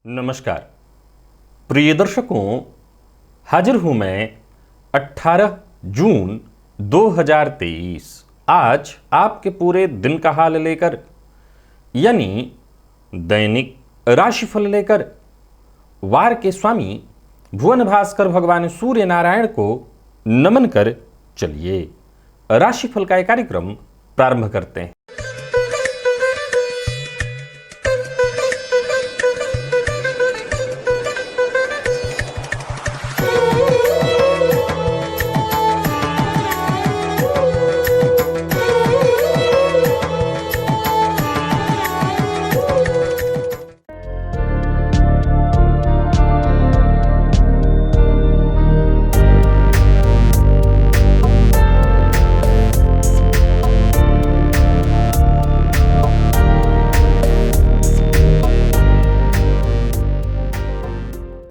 नमस्कार प्रिय दर्शकों, हाजिर हूं मैं 18 जून 2023 आज आपके पूरे दिन का हाल लेकर, यानी दैनिक राशिफल लेकर। वार के स्वामी भुवन भास्कर भगवान सूर्य नारायण को नमन कर चलिए राशिफल का एक कार्यक्रम प्रारंभ करते हैं।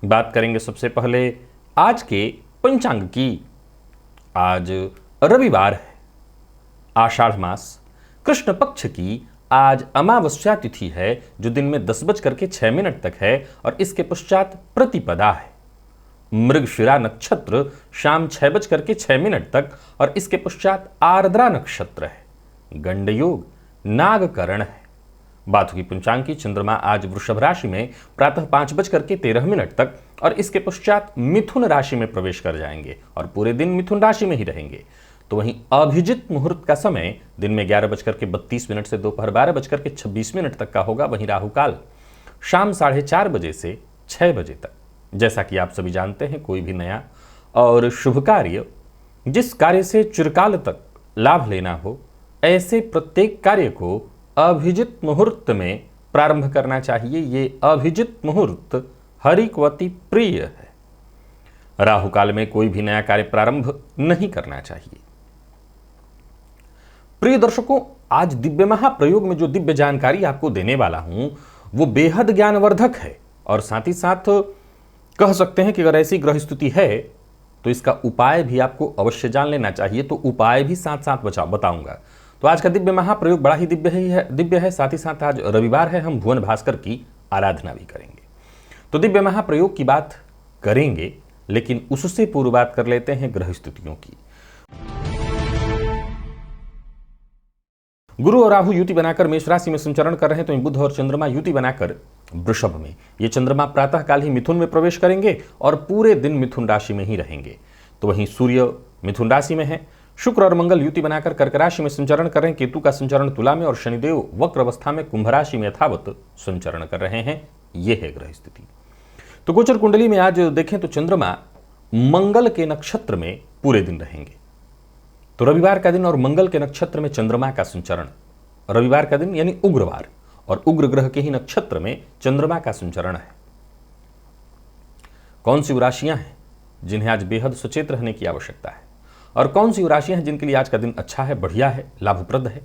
बात करेंगे सबसे पहले आज के पंचांग की। आज रविवार है, आषाढ़ मास कृष्ण पक्ष की आज अमावस्या तिथि है, जो दिन में 10:06 तक है और इसके पश्चात प्रतिपदा है। मृगशिरा नक्षत्र शाम 6:06 तक और इसके पश्चात आर्द्रा नक्षत्र है। गंडयोग नागकरण है। बाथु की पंचांग की चंद्रमा आज वृषभ राशि में प्रातः 5:13 तक और इसके पश्चात मिथुन राशि में प्रवेश कर जाएंगे और पूरे दिन मिथुन राशि में ही रहेंगे। तो वहीं अभिजित मुहूर्त का समय दिन में 11:32 से दोपहर 12:26 तक का होगा। वहीं राहु काल शाम 4:30 बजे से 6 बजे तक। जैसा कि आप सभी जानते हैं, कोई भी नया और शुभ कार्य, जिस कार्य से चिरकाल तक लाभ लेना हो, ऐसे प्रत्येक कार्य को अभिजित मुहूर्त में प्रारंभ करना चाहिए। ये अभिजित मुहूर्त हरि को अति प्रिय है। राहु काल में कोई भी नया कार्य प्रारंभ नहीं करना चाहिए। प्रिय दर्शकों, आज दिव्य महाप्रयोग में जो दिव्य जानकारी आपको देने वाला हूं, वो बेहद ज्ञानवर्धक है और साथ ही साथ कह सकते हैं कि अगर ऐसी ग्रह स्थिति है तो इसका उपाय भी आपको अवश्य जान लेना चाहिए। तो उपाय भी साथ साथ बताऊंगा। तो आज का दिव्य महाप्रयोग बड़ा ही दिव्य है। साथ ही साथ आज रविवार है, हम भुवन भास्कर की आराधना भी करेंगे। तो दिव्य महाप्रयोग की बात करेंगे, लेकिन उससे पूर्व बात कर लेते हैं ग्रह स्थितियों की। गुरु और राहु युति बनाकर मेष राशि में संचरण कर रहे हैं, तो बुध और चंद्रमा युति बनाकर वृषभ में। ये चंद्रमा प्रातः काल ही मिथुन में प्रवेश करेंगे और पूरे दिन मिथुन राशि में ही रहेंगे। तो वहीं सूर्य मिथुन राशि में है। शुक्र और मंगल युति बनाकर कर्क राशि में संचरण कर रहे हैं। केतु का संचरण तुला में और शनिदेव वक्र अवस्था में कुंभ राशि में यथावत संचरण कर रहे हैं। यह है ग्रह स्थिति। तो गोचर कुंडली में आज देखें तो चंद्रमा मंगल के नक्षत्र में पूरे दिन रहेंगे। तो रविवार का दिन और मंगल के नक्षत्र में चंद्रमा का संचरण, रविवार का दिन यानी उग्रवार, और उग्र ग्रह के ही नक्षत्र में चंद्रमा का संचरण है। कौन सी राशियां हैं जिन्हें आज बेहद सचेत रहने की आवश्यकता है, और कौन सी राशियां हैं जिनके लिए आज का दिन अच्छा है, बढ़िया है, लाभप्रद है?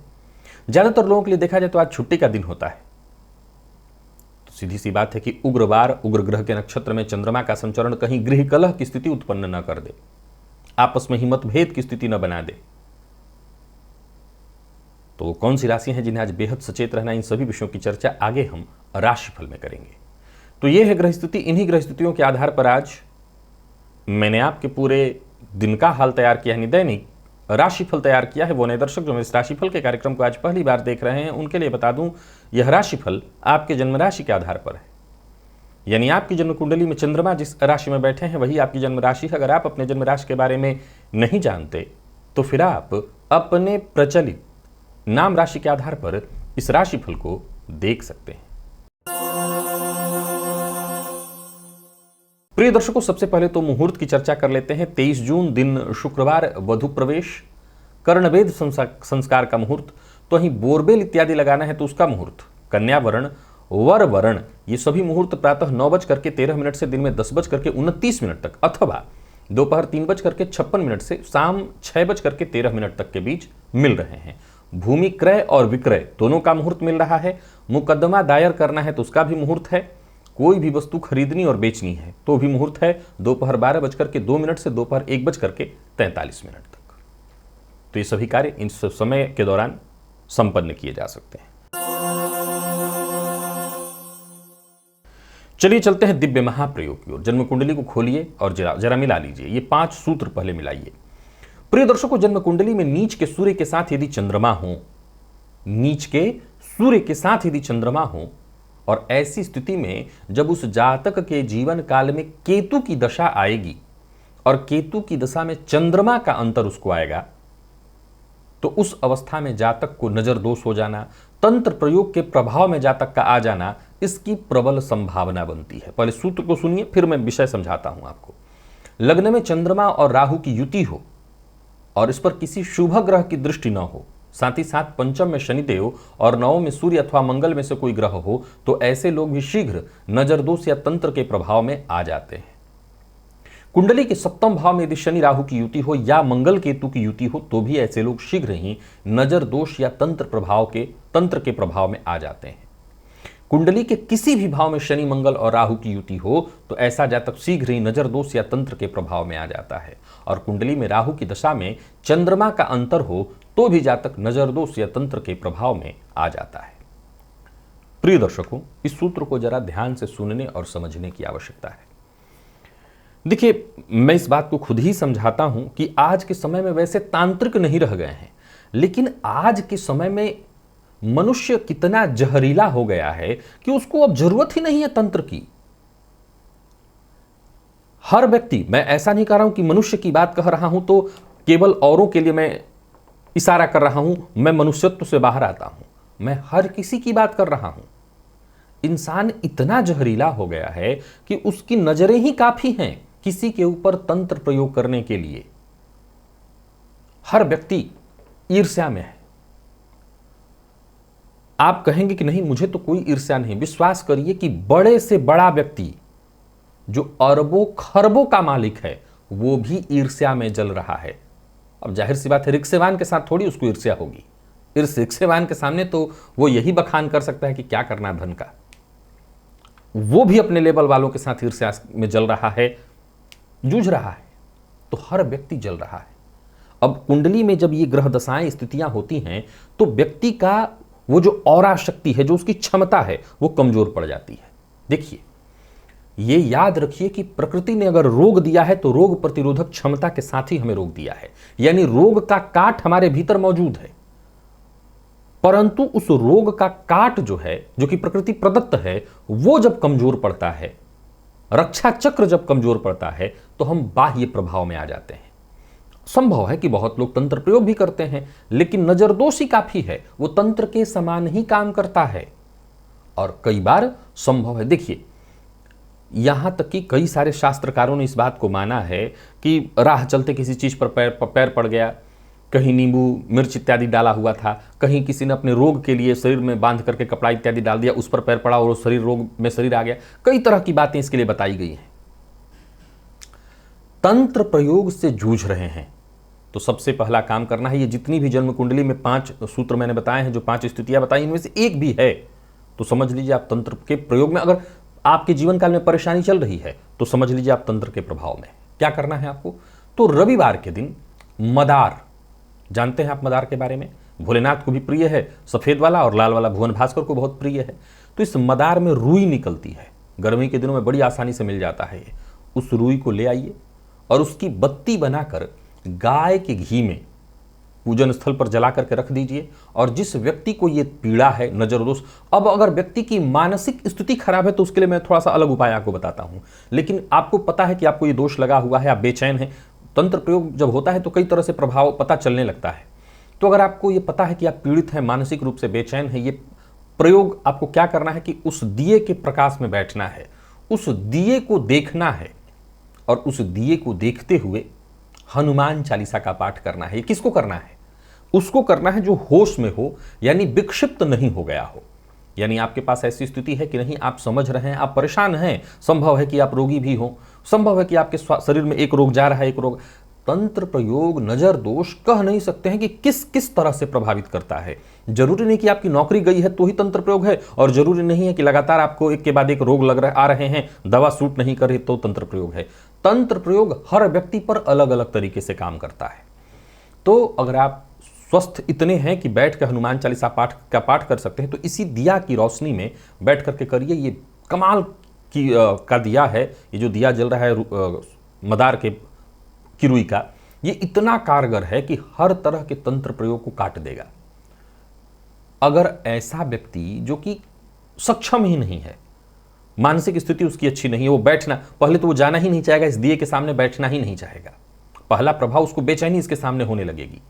ज्यादातर लोगों के लिए देखा जाए तो आज छुट्टी का दिन होता है। तो सीधी सी बात है कि उग्रवार, उग्र ग्रह के नक्षत्र में चंद्रमा का संचरण कहीं गृह कलह की स्थिति उत्पन्न न कर दे, आपस में ही मतभेद की स्थिति न बना दे। तो कौन सी राशि हैं जिन्हें आज बेहद सचेत रहना, इन सभी विषयों की चर्चा आगे हम राशिफल में करेंगे। तो यह है ग्रह स्थिति। इन्हीं ग्रह स्थितियों के आधार पर आज मैंने आपके पूरे दिन का हाल तैयार किया है, दैनिक राशिफल तैयार किया है। वो नए दर्शक जो इस राशिफल के कार्यक्रम को आज पहली बार देख रहे हैं, उनके लिए बता दूं, यह राशिफल आपके जन्म राशि के आधार पर है। यानी आपकी जन्म कुंडली में चंद्रमा जिस राशि में बैठे हैं वही आपकी जन्म राशि है। अगर आप अपने जन्म राशि के बारे में नहीं जानते तो फिर आप अपने प्रचलित नाम राशि के आधार पर इस राशिफल को देख सकते हैं। प्रिय दर्शकों, सबसे पहले तो मुहूर्त की चर्चा कर लेते हैं। 23 जून दिन शुक्रवार, वधु प्रवेश, कर्णवेद संस्कार का मुहूर्त। तो वहीं बोरबेल इत्यादि लगाना है तो उसका मुहूर्त, कन्या वर्ण, वर वर्ण, ये सभी मुहूर्त प्रातः 9:13 से दिन में 10:29 तक अथवा दोपहर 3:56 से शाम 6:13 तक के बीच मिल रहे हैं। भूमि क्रय और विक्रय दोनों का मुहूर्त मिल रहा है। मुकदमा दायर करना है तो उसका भी मुहूर्त है। कोई भी वस्तु खरीदनी और बेचनी है तो भी मुहूर्त है दोपहर 12:02 से दोपहर 1:43 तक। तो ये सभी कार्य इस समय के दौरान संपन्न किए जा सकते हैं। चलिए चलते हैं दिव्य महाप्रयोग की ओर। जन्म कुंडली को खोलिए और जरा मिला लीजिए। ये 5 सूत्र पहले मिलाइए। प्रिय दर्शकों, जन्म कुंडली में नीच के सूर्य के साथ यदि चंद्रमा हो, नीच के सूर्य के साथ यदि चंद्रमा हो, और ऐसी स्थिति में जब उस जातक के जीवन काल में केतु की दशा आएगी और केतु की दशा में चंद्रमा का अंतर उसको आएगा, तो उस अवस्था में जातक को नजर दोष हो जाना, तंत्र प्रयोग के प्रभाव में जातक का आ जाना, इसकी प्रबल संभावना बनती है। पहले सूत्र को सुनिए, फिर मैं विषय समझाता हूं आपको। लग्न में चंद्रमा और राहु की युति हो और इस पर किसी शुभ ग्रह की दृष्टि न हो, साथ ही साथ पंचम में शनिदेव और नवम में सूर्य अथवा मंगल में से कोई ग्रह हो, तो ऐसे लोग भी शीघ्र नजर दोष या तंत्र के प्रभाव में आ जाते हैं। कुंडली के सप्तम भाव में यदि शनि राहु की युति हो या मंगल केतु की युति हो, तो भी ऐसे लोग शीघ्र ही नजर दोष या तंत्र के प्रभाव में आ जाते हैं। कुंडली के किसी भी भाव में शनि मंगल और राहु की युति हो, तो ऐसा जातक शीघ्र ही नजर दोष या तंत्र के प्रभाव में आ जाता है। और कुंडली में राहु की दशा में चंद्रमा का अंतर हो, तो भी जातक नजर दोष या तंत्र के प्रभाव में आ जाता है। प्रिय दर्शकों, इस सूत्र को जरा ध्यान से सुनने और समझने की आवश्यकता है। देखिए, मैं इस बात को खुद ही समझाता हूं कि आज के समय में वैसे तांत्रिक नहीं रह गए हैं, लेकिन आज के समय में मनुष्य कितना जहरीला हो गया है कि उसको अब जरूरत ही नहीं है तंत्र की। हर व्यक्ति, मैं ऐसा नहीं कह रहा हूं कि मनुष्य की बात कह रहा हूं तो केवल औरों के लिए मैं इशारा कर रहा हूं, मैं मनुष्यत्व से बाहर आता हूं, मैं हर किसी की बात कर रहा हूं। इंसान इतना जहरीला हो गया है कि उसकी नजरें ही काफी हैं किसी के ऊपर तंत्र प्रयोग करने के लिए। हर व्यक्ति ईर्ष्या में है। आप कहेंगे कि नहीं, मुझे तो कोई ईर्ष्या नहीं। विश्वास करिए कि बड़े से बड़ा व्यक्ति जो अरबों खरबों का मालिक है, वो भी ईर्ष्या में जल रहा है। अब जाहिर सी बात है, रिक्शेवान के साथ थोड़ी उसको ईर्ष्या होगी। इस रिक्शेवान के सामने तो वो यही बखान कर सकता है कि क्या करना धन का। वो भी अपने लेवल वालों के साथ ईर्ष्या में जल रहा है, जूझ रहा है। तो हर व्यक्ति जल रहा है। अब कुंडली में जब ये ग्रह दशाएं स्थितियां होती हैं, तो व्यक्ति का वो जो ऑरा शक्ति है, जो उसकी क्षमता है, वो कमजोर पड़ जाती है। देखिए, ये याद रखिए कि प्रकृति ने अगर रोग दिया है तो रोग प्रतिरोधक क्षमता के साथ ही हमें रोग दिया है। यानी रोग का काट हमारे भीतर मौजूद है, परंतु उस रोग का काट जो है, जो कि प्रकृति प्रदत्त है, वो जब कमजोर पड़ता है, रक्षा चक्र जब कमजोर पड़ता है, तो हम बाह्य प्रभाव में आ जाते हैं। संभव है कि बहुत लोग तंत्र प्रयोग भी करते हैं, लेकिन नजरदोष ही काफी है, वो तंत्र के समान ही काम करता है। और कई बार संभव है, देखिए, यहां तक कि कई सारे शास्त्रकारों ने इस बात को माना है कि राह चलते किसी चीज पर पैर पड़ गया, कहीं नींबू मिर्च इत्यादि डाला हुआ था, कहीं किसी ने अपने रोग के लिए शरीर में बांध करके कपड़ा इत्यादि डाल दिया, उस पर पैर पड़ा और शरीर रोग में शरीर आ गया। कई तरह की बातें इसके लिए बताई गई हैं। तंत्र प्रयोग से जूझ रहे हैं तो सबसे पहला काम करना है, ये जितनी भी जन्म कुंडली में 5 सूत्र मैंने बताए हैं, जो 5 स्थितियां बताई, इनमें से एक भी है तो समझ लीजिए आप तंत्र के प्रयोग में, अगर आपके जीवन काल में परेशानी चल रही है तो समझ लीजिए आप तंत्र के प्रभाव में। क्या करना है आपको? तो रविवार के दिन मदार, जानते हैं आप मदार के बारे में, भोलेनाथ को भी प्रिय है, सफेद वाला और लाल वाला भुवन भास्कर को बहुत प्रिय है। तो इस मदार में रुई निकलती है, गर्मी के दिनों में बड़ी आसानी से मिल जाता है। उस रुई को ले आइए और उसकी बत्ती बनाकर गाय के घी में पूजन स्थल पर जला करके रख दीजिए। और जिस व्यक्ति को ये पीड़ा है, नजर दोष, अब अगर व्यक्ति की मानसिक स्थिति खराब है तो उसके लिए मैं थोड़ा सा अलग उपाय आपको बताता हूं, लेकिन आपको पता है कि आपको ये दोष लगा हुआ है, आप बेचैन हैं, तंत्र प्रयोग जब होता है तो कई तरह से प्रभाव पता चलने लगता है। तो अगर आपको ये पता है कि आप पीड़ित हैं, मानसिक रूप से बेचैन हैं, ये प्रयोग आपको क्या करना है कि उस दिए के प्रकाश में बैठना है, उस दिए को देखना है और उस दिए को देखते हुए हनुमान चालीसा का पाठ करना है। किसको करना है? उसको करना है जो होश में हो, यानी विक्षिप्त नहीं हो गया हो। यानी आपके पास ऐसी स्थिति है कि नहीं, आप समझ रहे हैं, आप परेशान हैं, संभव है कि आप रोगी भी हो, संभव है कि आपके शरीर में एक रोग जा रहा है, एक रोग। तंत्र प्रयोग नजर दोष कह नहीं सकते हैं कि किस किस तरह से प्रभावित करता है। जरूरी नहीं कि आपकी नौकरी गई है तो ही तंत्र प्रयोग है, और जरूरी नहीं है कि लगातार आपको एक के बाद एक रोग आ रहे हैं, दवा सूट नहीं कर रही तो तंत्र प्रयोग है। तंत्र प्रयोग हर व्यक्ति पर अलग अलग तरीके से काम करता है। तो अगर आप स्वस्थ इतने हैं कि बैठ कर हनुमान चालीसा पाठ कर सकते हैं तो इसी दिया की रोशनी में बैठ करके करिए। ये कमाल का दिया है, ये जो दिया जल रहा है मदार के की रुई का, ये इतना कारगर है कि हर तरह के तंत्र प्रयोग को काट देगा। अगर ऐसा व्यक्ति जो कि सक्षम ही नहीं है, मानसिक स्थिति उसकी अच्छी नहीं है, वो बैठना, पहले तो वो जाना ही नहीं चाहेगा, इस दिए के सामने बैठना ही नहीं चाहेगा, पहला प्रभाव उसको बेचैनी इसके सामने होने लगेगी।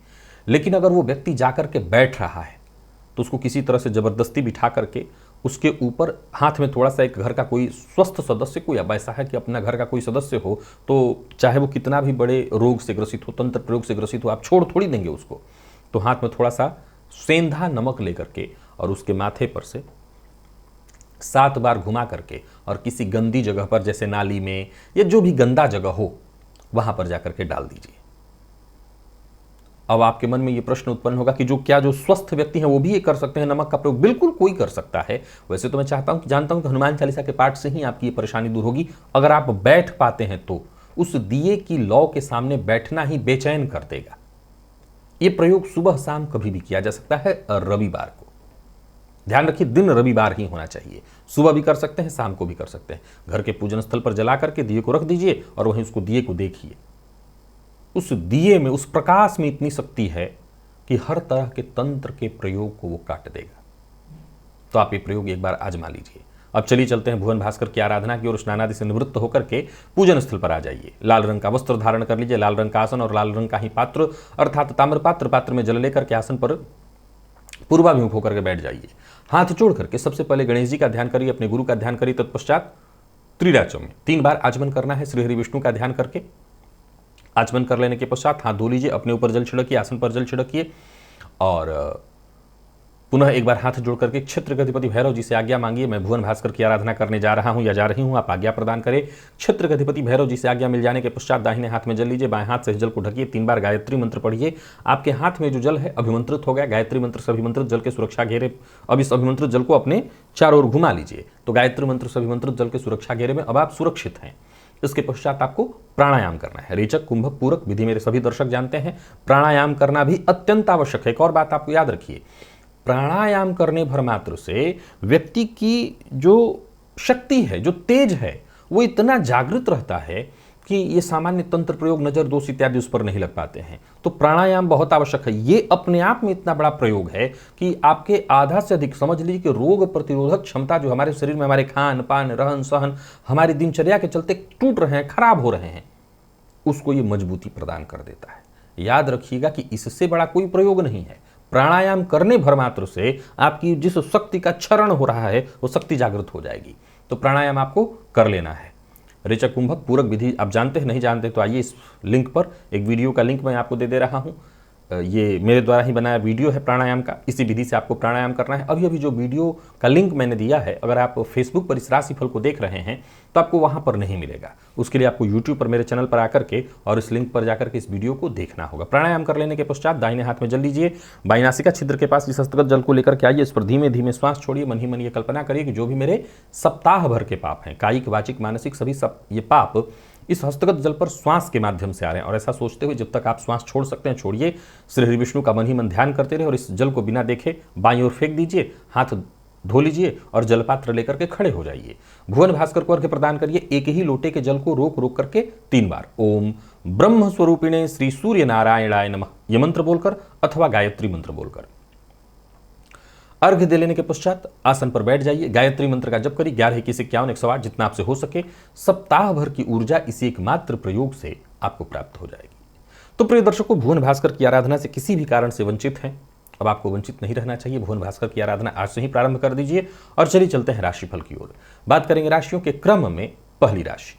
लेकिन अगर वो व्यक्ति जाकर के बैठ रहा है तो उसको किसी तरह से जबरदस्ती बिठा करके उसके ऊपर हाथ में थोड़ा सा, एक घर का कोई स्वस्थ सदस्य को, या वैसा है कि अपना घर का कोई सदस्य हो, तो चाहे वो कितना भी बड़े रोग से ग्रसित हो, तंत्र प्रयोग से ग्रसित हो, आप छोड़ थोड़ी देंगे उसको। तो हाथ में थोड़ा सा सेंधा नमक लेकर के और उसके माथे पर से 7 बार घुमा करके और किसी गंदी जगह पर, जैसे नाली में या जो भी गंदा जगह हो, वहां पर जाकर के डाल दीजिए। अब आपके मन में ये प्रश्न उत्पन्न होगा कि जो स्वस्थ व्यक्ति हैं वो भी ये कर सकते हैं नमक का प्रयोग? बिल्कुल कोई कर सकता है। वैसे तो मैं जानता हूं कि हनुमान चालीसा के पाठ से ही आपकी ये परेशानी दूर होगी। अगर आप बैठ पाते हैं तो उस दिए की लौ के सामने बैठना ही बेचैन कर देगा। ये प्रयोग सुबह शाम कभी भी किया जा सकता है, रविवार को। ध्यान रखिए, दिन रविवार ही होना चाहिए। सुबह भी कर सकते हैं, शाम को भी कर सकते हैं। घर के पूजन स्थल पर जला करके दिए को रख दीजिए और वहीं उसको दिए को देखिए। उस दिए में, उस प्रकाश में इतनी शक्ति है कि हर तरह के तंत्र के प्रयोग को वो काट देगा। तो आप ये प्रयोग एक बार आजमा लीजिए। अब चलिए चलते हैं भुवन भास्कर की आराधना की और स्नानादि से निवृत्त होकर के पूजन स्थल पर आ जाइए। लाल रंग का वस्त्र धारण कर लीजिए, लाल रंग का आसन और लाल रंग का ही पात्र अर्थात ताम्र पात्र, पात्र में जल लेकर के आसन पर पूर्वाभिमुख होकर के बैठ जाइए। हाथ जोड़ करके सबसे पहले गणेश जी का ध्यान करिए, अपने गुरु का ध्यान करिए। तत्पश्चात त्रिराचों में 3 बार आचमन करना है श्री हरि विष्णु का ध्यान करके। आचमन कर लेने के पश्चात हाथ धो लीजिए, अपने ऊपर जल छिड़किए, आसन पर जल छिड़किए और पुनः एक बार हाथ जोड़ करके क्षेत्र के अधिपति भैरव जी से आज्ञा मांगिए। मैं भुवन भास्कर की आराधना करने जा रहा हूं या जा रही हूं, आप आज्ञा प्रदान करें। क्षेत्र के अधिपति भैरव जी से आज्ञा मिल जाने के पश्चात दाहिने हाथ में जल लीजिए, बाएं हाथ से जल को ढकिए, 3 बार गायत्री मंत्र पढ़िए। आपके हाथ में जो जल है अभिमंत्रित हो गया, गायत्री मंत्र से अभिमंत्रित जल के सुरक्षा घेरे। अब इस अभिमंत्रित जल को अपने चारों ओर घुमा लीजिए। तो गायत्री मंत्र से अभिमंत्रित जल के सुरक्षा घेरे में अब आप सुरक्षित हैं। इसके पश्चात आपको प्राणायाम करना है। रेचक, कुंभक, पूरक विधि मेरे सभी दर्शक जानते हैं, प्राणायाम करना भी अत्यंत आवश्यक है। एक और बात आपको याद रखिए, प्राणायाम करने भर मात्र से व्यक्ति की जो शक्ति है, जो तेज है, वो इतना जागृत रहता है कि ये सामान्य तंत्र प्रयोग, नजर दोष इत्यादि उस पर नहीं लग पाते हैं। तो प्राणायाम बहुत आवश्यक है। ये अपने आप में इतना बड़ा प्रयोग है कि आपके आधा से अधिक, समझ लीजिए कि रोग प्रतिरोधक क्षमता जो हमारे शरीर में, हमारे खान पान, रहन सहन, हमारी दिनचर्या के चलते टूट रहे हैं, खराब हो रहे हैं, उसको ये मजबूती प्रदान कर देता है। याद रखिएगा कि इससे बड़ा कोई प्रयोग नहीं है। प्राणायाम करने भर मात्र से आपकी जिस शक्ति का क्षरण हो रहा है वो शक्ति जागृत हो जाएगी। तो प्राणायाम आपको कर लेना है। रेचक, कुंभक, पूरक विधि आप जानते हैं, नहीं जानते तो आइए, इस लिंक पर एक वीडियो का लिंक मैं आपको दे रहा हूं। ये मेरे द्वारा ही बनाया वीडियो है प्राणायाम का। इसी विधि से आपको प्राणायाम करना है। अभी जो वीडियो का लिंक मैंने दिया है, अगर आप फेसबुक पर इस राशिफल को देख रहे हैं तो आपको वहां पर नहीं मिलेगा। उसके लिए आपको यूट्यूब पर मेरे चैनल पर आकर के और इस लिंक पर जाकर के इस वीडियो को देखना होगा। प्राणायाम कर लेने के पश्चात दाहिने हाथ में जल लीजिए, बाईं नासिका छिद्र के पास इस हस्तगत जल को लेकर के आइए। इस पर धीमे धीमे श्वास छोड़िए। मन ही मन ये कल्पना करिए कि जो भी मेरे सप्ताह भर के पाप हैं, कायिक, वाचिक, मानसिक, सभी ये पाप इस हस्तगत जल पर श्वास के माध्यम से आ रहे हैं। और ऐसा सोचते हुए जब तक आप श्वास छोड़ सकते हैं छोड़िए। श्री हरि विष्णु का मन ही मन ध्यान करते रहे और इस जल को बिना देखे बाईं ओर फेंक दीजिए, हाथ धो लीजिए और जलपात्र लेकर के खड़े हो जाइए। भुवन भास्कर को अर्घ्य प्रदान करिए। एक ही लोटे के जल को रोक रोक करके 3 बार ओम ब्रह्म स्वरूपिणे श्री सूर्य नारायणाय नमः ये मंत्र बोलकर अथवा गायत्री मंत्र बोलकर अर्घ्य दे लेने के पश्चात आसन पर बैठ जाइए। गायत्री मंत्र का जप करिए। 11, 21, 51, 108 जितना आपसे हो सके। सप्ताह भर की ऊर्जा इसी एकमात्र प्रयोग से आपको प्राप्त हो जाएगी। तो प्रिय दर्शकों, भुवन भास्कर की आराधना से किसी भी कारण से वंचित हैं, अब आपको वंचित नहीं रहना चाहिए। भुवन भास्कर की आराधना आज से ही प्रारंभ कर दीजिए। और चलिए चलते हैं राशिफल की ओर। बात करेंगे राशियों के क्रम में। पहली राशि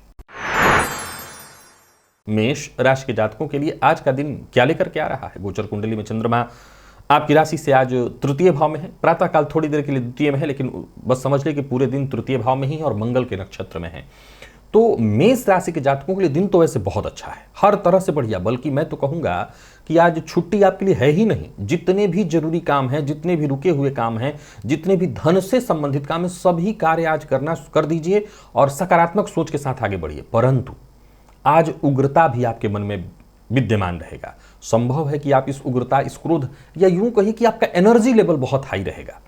मेष राशि के जातकों के लिए आज का दिन क्या लेकर के आ रहा है? गोचर कुंडली में चंद्रमा आपकी राशि से आज तृतीय भाव में है। प्रातःकाल थोड़ी देर के लिए द्वितीय में है, लेकिन बस समझ लें कि पूरे दिन तृतीय भाव में ही और मंगल के नक्षत्र में है। तो मेष राशि के जातकों के लिए दिन तो वैसे बहुत अच्छा है, हर तरह से बढ़िया। बल्कि मैं तो कहूंगा कि आज छुट्टी आपके लिए है ही नहीं। जितने भी जरूरी काम हैं, जितने भी रुके हुए काम हैं, जितने भी धन से संबंधित काम है, सभी कार्य आज करना कर दीजिए और सकारात्मक सोच के साथ आगे बढ़िए। परंतु आज उग्रता भी आपके मन में विद्यमान रहेगा। संभव है कि आप इस उग्रता, इस क्रोध, या यूं कहिए कि आपका एनर्जी लेवल बहुत हाई रहेगा।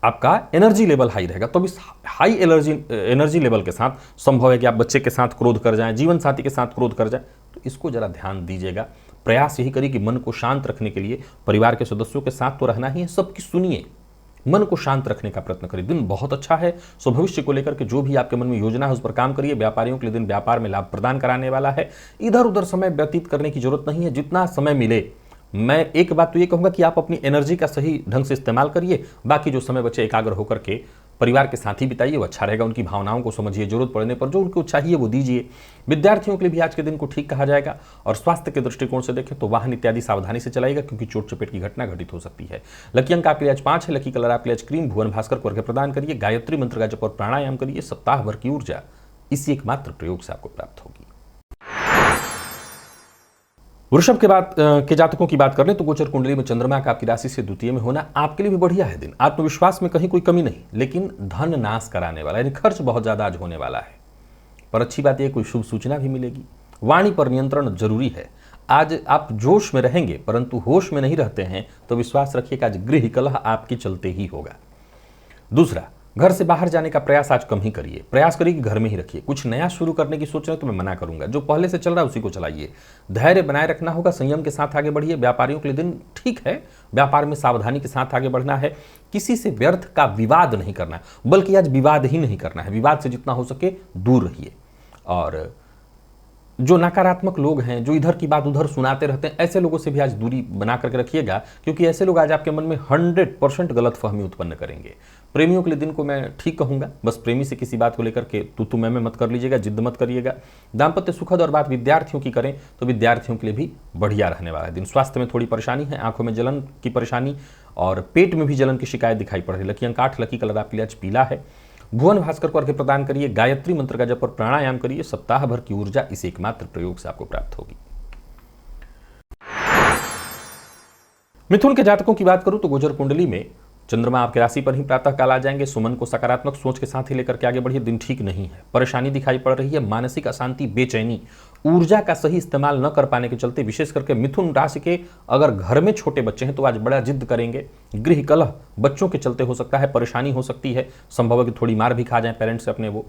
आपका एनर्जी लेवल हाई रहेगा। तो इस हाई एनर्जी लेवल के साथ संभव है कि आप बच्चे के साथ क्रोध कर जाएं, जीवन साथी के साथ क्रोध कर जाएं। तो इसको जरा ध्यान दीजिएगा। प्रयास यही करिए कि मन को शांत रखने के लिए परिवार के सदस्यों के साथ तो रहना ही है, सबकी सुनिए, मन को शांत रखने का प्रयत्न करिए। दिन बहुत अच्छा है। सो भविष्य को लेकर के जो भी आपके मन में योजना है उस पर काम करिए। व्यापारियों के लिए दिन व्यापार में लाभ प्रदान कराने वाला है। इधर उधर समय व्यतीत करने की जरूरत नहीं है। जितना समय मिले, मैं एक बात तो ये कहूंगा कि आप अपनी एनर्जी का सही ढंग से इस्तेमाल करिए। बाकी जो समय बचे एकाग्र होकर के परिवार के साथ ही बिताइए, वो अच्छा रहेगा। उनकी भावनाओं को समझिए, जरूरत पड़ने पर जो उनको चाहिए वो दीजिए। विद्यार्थियों के लिए भी आज के दिन को ठीक कहा जाएगा। और स्वास्थ्य के दृष्टिकोण से देखें तो वाहन इत्यादि सावधानी से चलाइएगा, क्योंकि चोट चपेट की घटना घटित हो सकती है। लकी अंक आपके लिए आज 5 है। लकी कलर आपके लिए आज क्रीम। भुवन भास्कर को अर्घ्य प्रदान करिए। गायत्री मंत्र का जप और प्राणायाम करिए। सप्ताह भर की ऊर्जा इसी एकमात्र प्रयोग से आपको प्राप्त होगी। वृषभ के जातकों की बात कर लें तो गोचर कुंडली में चंद्रमा का आपकी राशि से द्वितीय में होना आपके लिए भी बढ़िया है दिन। आत्मविश्वास में कहीं कोई कमी नहीं, लेकिन धन नाश कराने वाला, यानी खर्च बहुत ज्यादा आज होने वाला है। पर अच्छी बात यह कोई शुभ सूचना भी मिलेगी। वाणी पर नियंत्रण जरूरी है। आज आप जोश में रहेंगे परंतु होश में नहीं रहते हैं, तो विश्वास रखिए कि आज गृह कलह आपके चलते ही होगा। दूसरा, घर से बाहर जाने का प्रयास आज कम ही करिए। प्रयास करिए कि घर में ही रखिए। कुछ नया शुरू करने की सोच रहे हैं तो मैं मना करूंगा। जो पहले से चल रहा है उसी को चलाइए। धैर्य बनाए रखना होगा। संयम के साथ आगे बढ़िए। व्यापारियों के लिए दिन ठीक है। व्यापार में सावधानी के साथ आगे बढ़ना है। किसी से व्यर्थ का विवाद नहीं करना है, बल्कि आज विवाद ही नहीं करना है। विवाद से जितना हो सके दूर रहिए। और जो नकारात्मक लोग हैं, जो इधर की बात उधर सुनाते रहते हैं, ऐसे लोगों से भी आज दूरी बना करके रखिएगा, क्योंकि ऐसे लोग आज आपके मन में 100% गलतफहमी उत्पन्न करेंगे। प्रेमियों के लिए दिन को मैं ठीक कहूंगा। बस प्रेमी से किसी बात को लेकर के तू मैं मत कर लीजिएगा, जिद्द मत करिएगा। दाम्पत्य सुखद। और बात विद्यार्थियों की करें तो विद्यार्थियों के लिए भी बढ़िया रहने वाला है दिन। स्वास्थ्य में थोड़ी परेशानी है, आंखों में जलन की परेशानी और पेट में भी जलन की शिकायत दिखाई पड़ रही है। लकी अंक 8। लकी कलर आपके लिए आज पीला है। भुवन भास्कर को अर्घ्य प्रदान करिए। गायत्री मंत्र का जप और प्राणायाम करिए। सप्ताह भर की ऊर्जा इस एकमात्र प्रयोग से आपको प्राप्त होगी। मिथुन के जातकों की बात करूं तो गोचर कुंडली में चंद्रमा आपके राशि पर ही प्रातः काल आ जाएंगे। सुमन को सकारात्मक सोच के साथ ही लेकर के आगे बढ़िए। दिन ठीक नहीं है। परेशानी दिखाई पड़ रही है। मानसिक अशांति, बेचैनी, ऊर्जा का सही इस्तेमाल न कर पाने के चलते विशेष करके मिथुन राशि के अगर घर में छोटे बच्चे हैं तो आज बड़ा जिद करेंगे। गृह कलह बच्चों के चलते हो सकता है। परेशानी हो सकती है। संभव है कि थोड़ी मार भी खा जाए पेरेंट्स से अपने वो।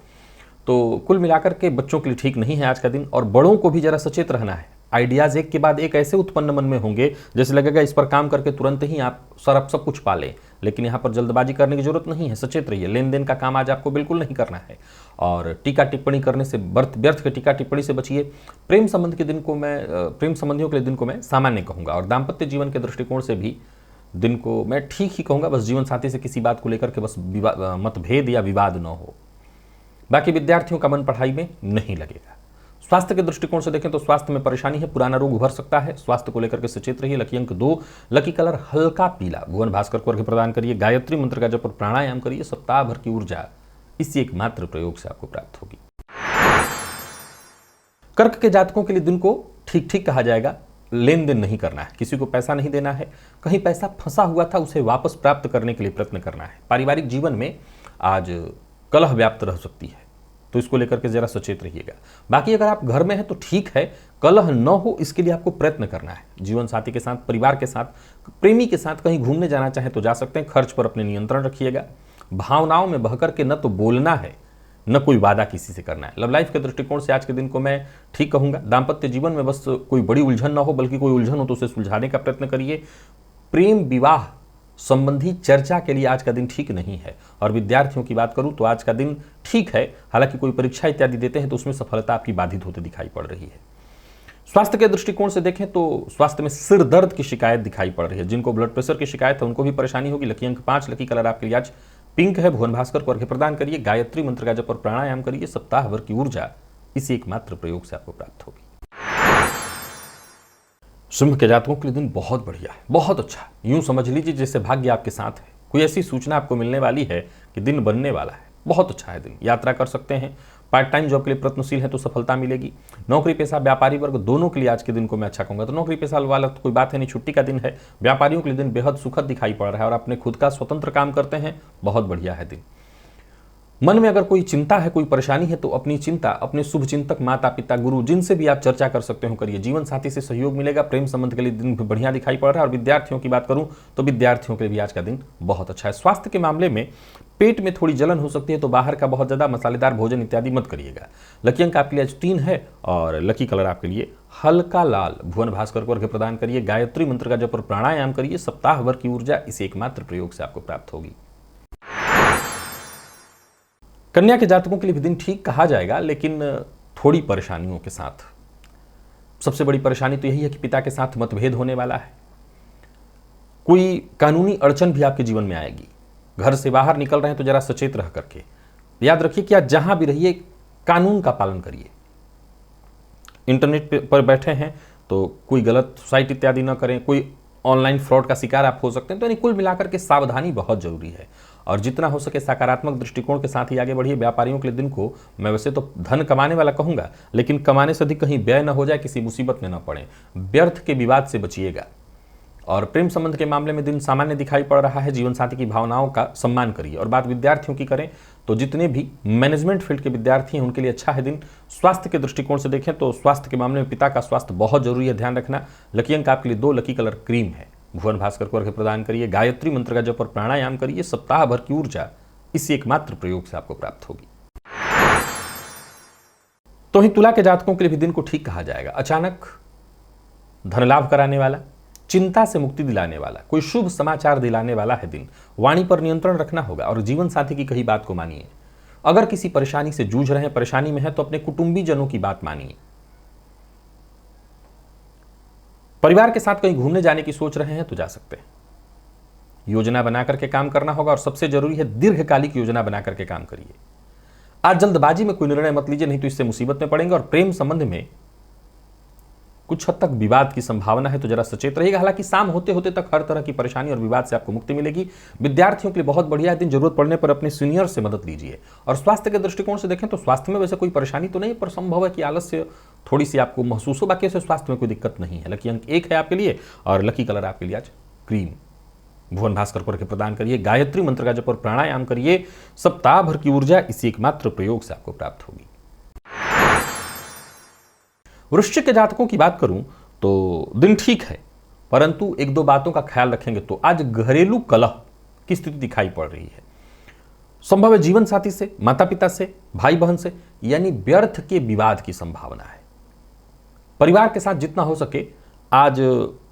तो कुल मिलाकर के बच्चों के लिए ठीक नहीं है आज का दिन। और बड़ों को भी जरा सचेत रहना है। आइडियाज एक के बाद एक ऐसे उत्पन्न मन में होंगे जैसे लगेगा इस पर काम करके तुरंत ही आप सब कुछ पा लें, लेकिन यहाँ पर जल्दबाजी करने की जरूरत नहीं है। सचेत रहिए। लेन देन का काम आज आपको बिल्कुल नहीं करना है। और टीका टिप्पणी करने से, व्यर्थ के टीका टिप्पणी से बचिए। प्रेम संबंधियों के लिए दिन को मैं सामान्य कहूंगा। और दाम्पत्य जीवन के दृष्टिकोण से भी दिन को मैं ठीक ही कहूंगा। बस जीवन साथी से किसी बात को लेकर के बस मतभेद या विवाद न हो। बाकी विद्यार्थियों का मन पढ़ाई में नहीं लगेगा। स्वास्थ्य के दृष्टिकोण से देखें तो स्वास्थ्य में परेशानी है। पुराना रोग उभर सकता है। स्वास्थ्य को लेकर के सचेत रहिए। लकी अंक 2। लकी कलर हल्का पीला। भुवन भास्कर को अर्घ्य प्रदान करिए। गायत्री मंत्र का जप और प्राणायाम करिए। सप्ताह भर की ऊर्जा इसी एकमात्र प्रयोग से आपको प्राप्त होगी। कर्क के जातकों के लिए दिन को ठीक ठीक कहा जाएगा। लेन देन नहीं करना है। किसी को पैसा नहीं देना है। कहीं पैसा फंसा हुआ था उसे वापस प्राप्त करने के लिए प्रयत्न करना है। पारिवारिक जीवन में आज कलह व्याप्त रह सकती है, तो इसको लेकर के जरा सचेत रहिएगा। बाकी अगर आप घर में हैं तो ठीक है। कलह न हो इसके लिए आपको प्रयत्न करना है। जीवन साथी के साथ, परिवार के साथ, प्रेमी के साथ कहीं घूमने जाना चाहे तो जा सकते हैं। खर्च पर अपने नियंत्रण रखिएगा। भावनाओं में बहकर के न तो बोलना है न कोई वादा किसी से करना है। लव लाइफ के दृष्टिकोण से आज के दिन को मैं ठीक कहूंगा। दाम्पत्य जीवन में बस कोई बड़ी उलझन ना हो, बल्कि कोई उलझन हो तो उसे सुलझाने का प्रयत्न करिए। प्रेम विवाह संबंधी चर्चा के लिए आज का दिन ठीक नहीं है। और विद्यार्थियों की बात करूं तो आज का दिन ठीक है। हालांकि कोई परीक्षा इत्यादि देते हैं तो उसमें सफलता आपकी बाधित होते दिखाई पड़ रही है। स्वास्थ्य के दृष्टिकोण से देखें तो स्वास्थ्य में सिर दर्द की शिकायत दिखाई पड़ रही है। जिनको ब्लड प्रेशर की शिकायत है उनको भी परेशानी होगी। लकी अंक 5। लकी कलर आपके लिए आज पिंक है। भुवन भास्कर को अर्घ्य प्रदान करिए। गायत्री मंत्र का जप और प्राणायाम करिए। सप्ताह भर की ऊर्जा इसी एकमात्र प्रयोग से आपको प्राप्त होगी। सिंह के जातकों के लिए दिन बहुत बढ़िया है, बहुत अच्छा। यूं समझ लीजिए जैसे भाग्य आपके साथ है। कोई ऐसी सूचना आपको मिलने वाली है कि दिन बनने वाला है। बहुत अच्छा है दिन। यात्रा कर सकते हैं। पार्ट टाइम जॉब के लिए प्रयत्नशील है तो सफलता मिलेगी। नौकरी पेशा, व्यापारी वर्ग दोनों के लिए आज के दिन को मैं अच्छा कहूंगा। तो नौकरी पेशा वाला तो कोई बात है नहीं, छुट्टी का दिन है। व्यापारियों के लिए दिन बेहद सुखद दिखाई पड़ रहा है और अपने खुद का स्वतंत्र काम करते हैं, बहुत बढ़िया है दिन। मन में अगर कोई चिंता है, कोई परेशानी है, तो अपनी चिंता अपने शुभ चिंतक, माता पिता, गुरु, जिनसे भी आप चर्चा कर सकते हो करिए। जीवन साथी से सहयोग मिलेगा। प्रेम संबंध के लिए दिन भी बढ़िया दिखाई पड़ रहा है। और विद्यार्थियों की बात करूं तो विद्यार्थियों के लिए भी आज का दिन बहुत अच्छा है। स्वास्थ्य के मामले में पेट में थोड़ी जलन हो सकती है, तो बाहर का बहुत ज्यादा मसालेदार भोजन इत्यादि मत करिएगा। लकी अंक आपके लिए आज 3 है और लकी कलर आपके लिए हल्का लाल। भुवन भास्कर को अर्घ्य प्रदान करिए, गायत्री मंत्र का जप और प्राणायाम करिए। सप्ताह भर की ऊर्जा इस एकमात्र प्रयोग से आपको प्राप्त होगी। कन्या के जातकों के लिए भी दिन ठीक कहा जाएगा, लेकिन थोड़ी परेशानियों के साथ। सबसे बड़ी परेशानी तो यही है कि पिता के साथ मतभेद होने वाला है। कोई कानूनी अड़चन भी आपके जीवन में आएगी। घर से बाहर निकल रहे हैं तो जरा सचेत रह करके याद रखिए कि आप जहां भी रहिए कानून का पालन करिए। इंटरनेट पर बैठे हैं तो कोई गलत साइट इत्यादि न करें। कोई ऑनलाइन फ्रॉड का शिकार आप हो सकते हैं। तो यानी कुल मिलाकर के सावधानी बहुत जरूरी है और जितना हो सके सकारात्मक दृष्टिकोण के साथ ही आगे बढ़िए। व्यापारियों के लिए दिन को मैं वैसे तो धन कमाने वाला कहूंगा, लेकिन कमाने से अधिक कहीं व्यय न हो जाए, किसी मुसीबत में न पड़े। व्यर्थ के विवाद से बचिएगा। और प्रेम संबंध के मामले में दिन सामान्य दिखाई पड़ रहा है। जीवन साथी की भावनाओं का सम्मान करिए। और बात विद्यार्थियों की करें तो जितने भी मैनेजमेंट फील्ड के विद्यार्थी हैं उनके लिए अच्छा है दिन। स्वास्थ्य के दृष्टिकोण से देखें तो स्वास्थ्य के मामले में पिता का स्वास्थ्य बहुत जरूरी है, ध्यान रखना। लकी अंक आपके लिए 2, लकी कलर क्रीम है। भुवन भास्कर को अर्घ्य प्रदान करिए, गायत्री मंत्र का जप और प्राणायाम करिए। सप्ताह भर की ऊर्जा इसी एकमात्र प्रयोग से आपको प्राप्त होगी। तो ही तुला के जातकों के लिए भी दिन को ठीक कहा जाएगा। अचानक धन लाभ कराने वाला, चिंता से मुक्ति दिलाने वाला, कोई शुभ समाचार दिलाने वाला है दिन। वाणी पर नियंत्रण रखना होगा और जीवन साथी की कही बात को मानिए। अगर किसी परेशानी से जूझ रहे हैं, परेशानी में है, तो अपने कुटुंबीजनों की बात मानिए। परिवार के साथ कहीं घूमने जाने की सोच रहे हैं तो जा सकते हैं। योजना बनाकर के काम करना होगा और सबसे जरूरी है दीर्घकालिक योजना बनाकर के काम करिए। आज जल्दबाजी में कोई निर्णय मत लीजिए, नहीं तो इससे मुसीबत में पड़ेंगे। और प्रेम संबंध में कुछ हद तक विवाद की संभावना है, तो जरा सचेत रहिएगा। हालांकि शाम होते होते तक हर तरह की परेशानी और विवाद से आपको मुक्ति मिलेगी। विद्यार्थियों के लिए बहुत बढ़िया दिन। जरूरत पड़ने पर अपने सीनियर से मदद लीजिए। और स्वास्थ्य के दृष्टिकोण से देखें तो स्वास्थ्य में वैसे कोई परेशानी तो नहीं, पर संभव है कि आलस्य थोड़ी सी आपको महसूस हो। बाकी से स्वास्थ्य में कोई दिक्कत नहीं है। लकी अंक 1 है आपके लिए और लकी कलर आपके लिए आज क्रीम। भुवन भास्कर को प्रदान करिए, गायत्री मंत्र का जप और प्राणायाम करिए। सप्ताह भर की ऊर्जा इसी एकमात्र प्रयोग से आपको प्राप्त होगी। वृश्चिक के जातकों की बात करूं तो दिन ठीक है, परंतु 1-2 बातों का ख्याल रखेंगे तो आज घरेलू कलह की स्थिति दिखाई पड़ रही है। संभव है जीवन साथी से, माता पिता से, भाई बहन से, यानी व्यर्थ के विवाद की संभावना है। परिवार के साथ जितना हो सके आज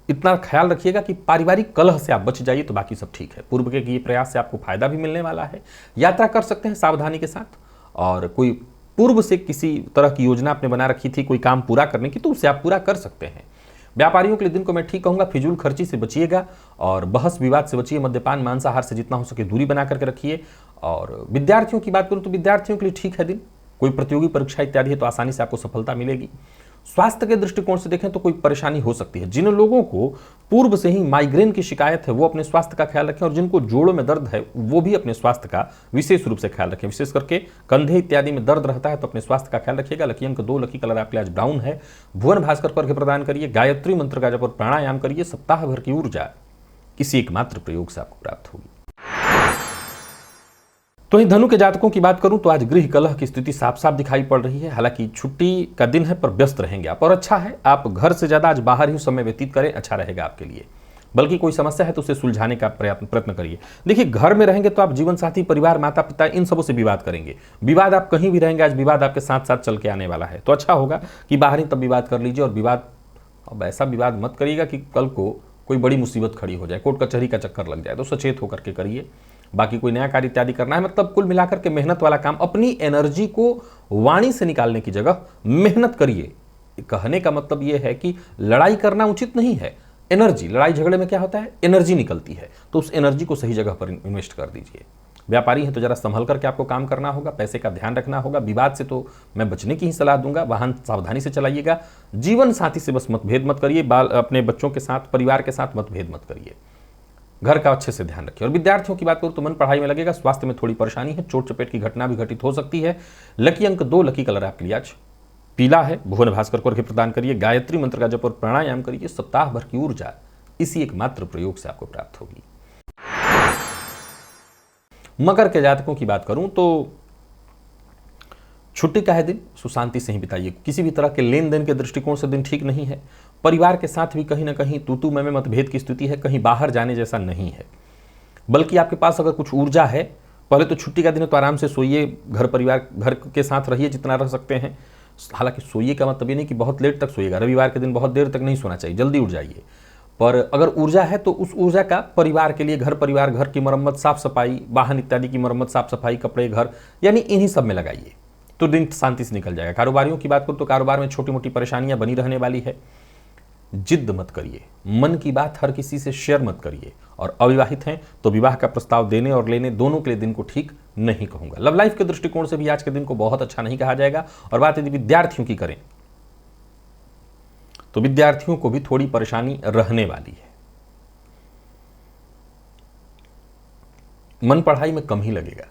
इतना ख्याल रखिएगा कि पारिवारिक कलह से आप बच जाइए, तो बाकी सब ठीक है। पूर्व के किए प्रयास से आपको फायदा भी मिलने वाला है। यात्रा कर सकते हैं सावधानी के साथ। और कोई पूर्व से किसी तरह की योजना आपने बना रखी थी कोई काम पूरा करने की, तो उसे आप पूरा कर सकते हैं। व्यापारियों के लिए दिन को मैं ठीक कहूंगा, फिजूल खर्ची से बचिएगा और बहस विवाद से बचिए। मद्यपान, मांसाहार से जितना हो सके दूरी बना करके रखिए। और विद्यार्थियों की बात करूं तो विद्यार्थियों के लिए ठीक है दिन। कोई प्रतियोगी परीक्षा इत्यादि है तो आसानी से आपको सफलता मिलेगी। स्वास्थ्य के दृष्टिकोण से देखें तो कोई परेशानी हो सकती है। जिन लोगों को पूर्व से ही माइग्रेन की शिकायत है वो अपने स्वास्थ्य का ख्याल रखें, और जिनको जोड़ों में दर्द है वो भी अपने स्वास्थ्य का विशेष रूप से ख्याल रखें। विशेष करके कंधे इत्यादि में दर्द रहता है तो अपने स्वास्थ्य का ख्याल रखिएगा। लकी अंक 2, लकी कलर आपके आज ब्राउन है। भुवन भास्कर को अर्घ्य प्रदान करिए, गायत्री मंत्र का जप और प्राणायाम करिए। सप्ताह भर की ऊर्जा किसी एकमात्र प्रयोग से आपको प्राप्त होगी। तो ही धनु के जातकों की बात करूं तो आज गृह कलह की स्थिति साफ साफ दिखाई पड़ रही है। हालांकि छुट्टी का दिन है पर व्यस्त रहेंगे आप, और अच्छा है आप घर से ज्यादा आज बाहर ही समय व्यतीत करें, अच्छा रहेगा आपके लिए। बल्कि कोई समस्या है तो उसे सुलझाने का प्रयत्न करिए। देखिए घर में रहेंगे तो आप जीवन साथी, परिवार, माता पिता, इन सबों से विवाद करेंगे। विवाद आप कहीं भी रहेंगे, आज विवाद आपके साथ साथ चल के आने वाला है। तो अच्छा होगा कि बाहर ही तब विवाद कर लीजिए। और विवाद, अब ऐसा विवाद मत करिएगा कि कल को कोई बड़ी मुसीबत खड़ी हो जाए, कोर्ट कचहरी का चक्कर लग जाए। तो सचेत होकर के करिए। बाकी कोई नया कार्य इत्यादि करना है, मतलब कुल मिलाकर के मेहनत वाला काम। अपनी एनर्जी को वाणी से निकालने की जगह मेहनत करिए। कहने का मतलब यह है कि लड़ाई करना उचित नहीं है। एनर्जी, लड़ाई झगड़े में क्या होता है, एनर्जी निकलती है, तो उस एनर्जी को सही जगह पर इन्वेस्ट कर दीजिए। व्यापारी है तो जरा संभल करके आपको काम करना होगा, पैसे का ध्यान रखना होगा। विवाद से तो मैं बचने की ही सलाह दूंगा। वाहन सावधानी से चलाइएगा। जीवन साथी से बस मतभेद मत करिए। अपने बच्चों के साथ, परिवार के साथ मतभेद मत करिए। घर का अच्छे से ध्यान रखिए। और विद्यार्थियों की बात करूं तो मन पढ़ाई में लगेगा। स्वास्थ्य में थोड़ी परेशानी है, चोट चपेट की घटना भी घटित हो सकती है। लकी अंक 2, लकी कलर आपके लिए आज पीला है। भुवन भास्कर को अर्घ्य प्रदान करिए, गायत्री मंत्र का जप और प्राणायाम करिए। सप्ताह भर की ऊर्जा इसी एकमात्र प्रयोग से आपको प्राप्त होगी। मकर के जातकों की बात करूं तो छुट्टी का है दिन, सो शांति से ही बिताइए। किसी भी तरह के लेन देन के दृष्टिकोण से दिन ठीक नहीं है। परिवार के साथ भी कहीं ना कहीं तू मैं मतभेद की स्थिति है, कहीं बाहर जाने जैसा नहीं है। बल्कि आपके पास अगर कुछ ऊर्जा है, पहले तो छुट्टी का दिन है तो आराम से सोइए, घर के साथ रहिए जितना रह सकते हैं। हालांकि सोइए का मतलब ये नहीं कि बहुत लेट तक सोइएगा, रविवार के दिन बहुत देर तक नहीं सोना चाहिए, जल्दी उठ जाइए। पर अगर ऊर्जा है तो उस ऊर्जा का परिवार के लिए, घर की मरम्मत, साफ सफाई, वाहन इत्यादि की मरम्मत, साफ सफाई, कपड़े, घर, यानी इन्हीं सब में लगाइए तो दिन शांति से निकल जाएगा। कारोबारियों की बात करूं तो कारोबार में छोटी मोटी परेशानियां बनी रहने वाली है। जिद मत करिए, मन की बात हर किसी से शेयर मत करिए। और अविवाहित हैं तो विवाह का प्रस्ताव देने और लेने दोनों के लिए दिन को ठीक नहीं कहूंगा। लव लाइफ के दृष्टिकोण से भी आज के दिन को बहुत अच्छा नहीं कहा जाएगा। और बात यदि विद्यार्थियों की करें तो विद्यार्थियों को भी थोड़ी परेशानी रहने वाली है। मन पढ़ाई में कम ही लगेगा।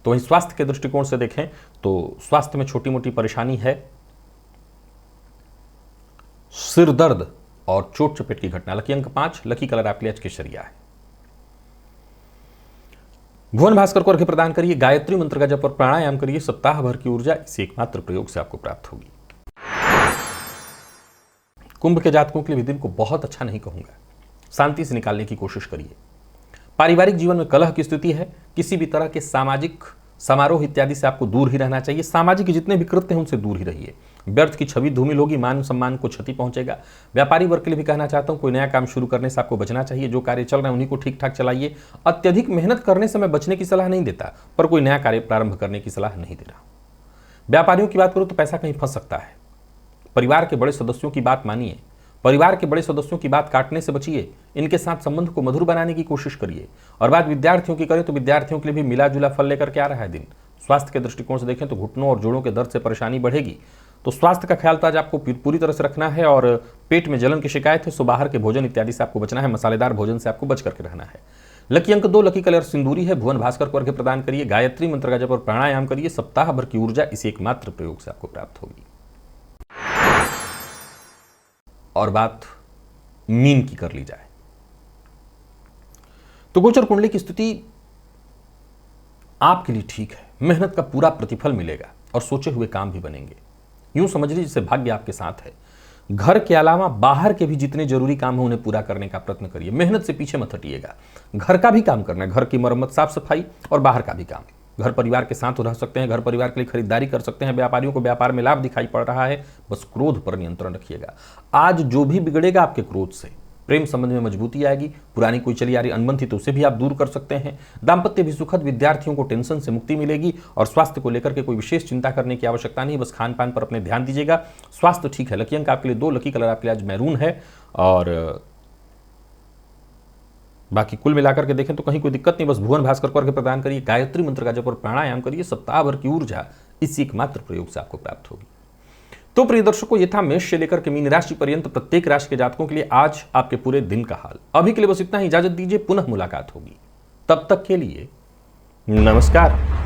तो वहीं स्वास्थ्य के दृष्टिकोण से देखें तो स्वास्थ्य में छोटी मोटी परेशानी है। सिर दर्द और चोट चपेट की घटना। लकी अंक 5, लकी कलर आपके लिए आज केसरिया है। भुवन भास्कर को अर्घ्य प्रदान करिए, गायत्री मंत्र का जप और प्राणायाम करिए। सप्ताह भर की ऊर्जा इस एकमात्र प्रयोग से आपको प्राप्त होगी। कुंभ के जातकों के लिए भी दिन को बहुत अच्छा नहीं कहूंगा। शांति से निकालने की कोशिश करिए। पारिवारिक जीवन में कलह की स्थिति है। किसी भी तरह के सामाजिक समारोह इत्यादि से आपको दूर ही रहना चाहिए। सामाजिक जितने भी कृत्य हैं उनसे दूर ही रहिए। व्यर्थ की छवि धूमिल होगी, मान सम्मान को क्षति पहुंचेगा। व्यापारी वर्ग के लिए भी कहना चाहता हूं, कोई नया काम शुरू करने से आपको बचना चाहिए। जो कार्य चल रहे हैं उन्हीं को ठीक ठाक चलाइए। अत्यधिक मेहनत करने से मैं बचने की सलाह नहीं देता, पर कोई नया कार्य प्रारंभ करने की सलाह नहीं दे रहा। व्यापारियों की बात करूं तो पैसा कहीं फंस सकता है। परिवार के बड़े सदस्यों की बात मानिए। परिवार के बड़े सदस्यों की बात काटने से बचिए। इनके साथ संबंध को मधुर बनाने की कोशिश करिए। और बात विद्यार्थियों की करें तो विद्यार्थियों के लिए भी मिला जुला फल लेकर के आ रहा है दिन। स्वास्थ्य के दृष्टिकोण से देखें तो घुटनों और जोड़ों के दर्द से परेशानी बढ़ेगी। तो स्वास्थ्य का ख्याल तो आज आपको पूरी तरह से रखना है। और पेट में जलन की शिकायत है, सो बाहर के भोजन इत्यादि से आपको बचना है। मसालेदार भोजन से आपको बच करके रहना है। लकी अंक 2, लकी कलर सिंदूरी है। भुवन भास्कर को अर्घ्य प्रदान करिए, गायत्री मंत्र का जप और प्राणायाम करिए। सप्ताह भर की ऊर्जा इस एकमात्र प्रयोग से आपको प्राप्त होगी। और बात मीन की कर ली जाए तो गोचर कुंडली की स्थिति आपके लिए ठीक है। मेहनत का पूरा प्रतिफल मिलेगा और सोचे हुए काम भी बनेंगे। यूं समझ लीजिए जैसे भाग्य आपके साथ है। घर के अलावा बाहर के भी जितने जरूरी काम है उन्हें पूरा करने का प्रयत्न करिए। मेहनत से पीछे मत हटिएगा। घर का भी काम करना है, घर की मरम्मत, साफ सफाई, और बाहर का भी काम। घर परिवार के साथ रह सकते हैं, घर परिवार के लिए खरीदारी कर सकते हैं। व्यापारियों को व्यापार में लाभ दिखाई पड़ रहा है। बस क्रोध पर नियंत्रण रखिएगा। आज जो भी बिगड़ेगा आपके क्रोध से, प्रेम संबंध में मजबूती आएगी। पुरानी कोई चली आ रही अनबन थी तो उसे भी आप दूर कर सकते हैं। दाम्पत्य भी सुखद। विद्यार्थियों को टेंशन से मुक्ति मिलेगी। और स्वास्थ्य को लेकर के कोई विशेष चिंता करने की आवश्यकता नहीं। बस खान पान पर अपने ध्यान दीजिएगा। स्वास्थ्य ठीक है। लकी अंक आपके लिए 2, लकी कलर आपके लिए आज मैरून है। और बाकी कुल मिलाकर के देखें तो कहीं कोई दिक्कत नहीं। बस भुवन भास्कर को अर्घ्य प्रदान करिए, गायत्री मंत्र का जप और प्राणायाम करिए। सप्ताह भर की ऊर्जा इसी एकमात्र प्रयोग से आपको प्राप्त होगी। तो प्रिय दर्शकों, ये था मेष से लेकर के मीन राशि पर्यंत प्रत्येक राशि के जातकों के लिए आज आपके पूरे दिन का हाल। अभी के लिए बस इतना ही। इजाजत दीजिए, पुनः मुलाकात होगी। तब तक के लिए नमस्कार।